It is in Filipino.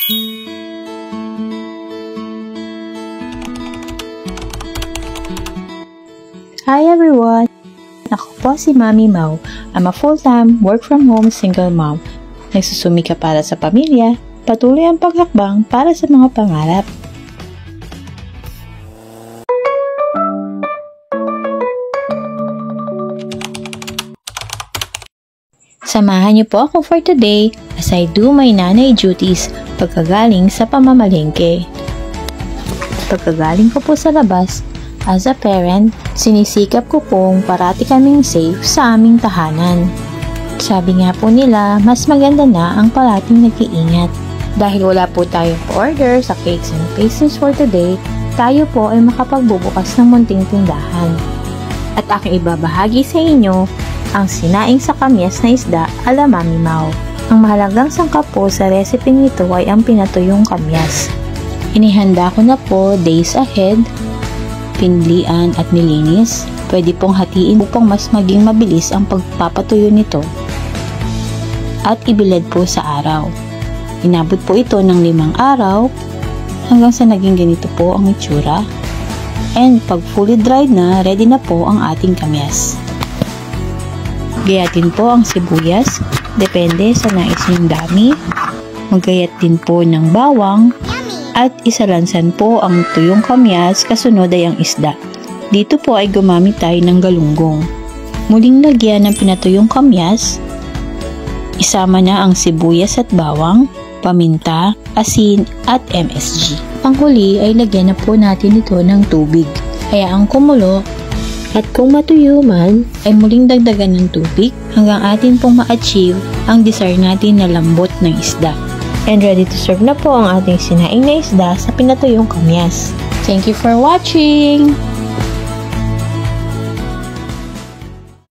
Hi everyone! Ako po si Mami Mau. I'm a full-time, work-from-home single mom. Nagsusumika para sa pamilya, patuloy ang paghakbang para sa mga pangarap. Samahan niyo po ako for today as I do my nanay duties pagkagaling sa pamamalengke. Pagkagaling ko po sa labas, as a parent, sinisikap ko pong parati kaming safe sa aming tahanan. Sabi nga po nila, mas maganda na ang parating nag-iingat. Dahil wala po tayong order sa cakes and pastries for today, tayo po ay makapagbubukas ng munting tindahan. At aking ibabahagi sa inyo ang sinaing sa kamyas na isda ala Mami Mau. Ang mahalagang sangkap po sa recipe nito ay ang pinatuyong kamyas. Inihanda ko na po days ahead, pinlian at nilinis. Pwede pong hatiin upang mas maging mabilis ang pagpapatuyo nito. At ibilad po sa araw. Inabot po ito ng 5 araw hanggang sa naging ganito po ang itsura. And pag fully dried na, ready na po ang ating kamyas. Gayatin po ang sibuyas, depende sa nais niyong dami. Maggayat din po ng bawang. At isalansan po ang tuyong kamyas, kasunod ay ang isda. Dito po ay gumamit tayo ng galunggong. Muling lagyan ng pinatuyong kamyas. Isama na ang sibuyas at bawang, paminta, asin at MSG. Panghuli ay lagyan na po natin ito ng tubig. Hayaang kumulo at kung matuyo man ay muling dagdagan ng tubig hanggang atin pong ma-achieve ang desired natin na lambot ng isda. And ready to serve na po ang ating sinaing na isda sa pinatuyong kamyas. Thank you for watching!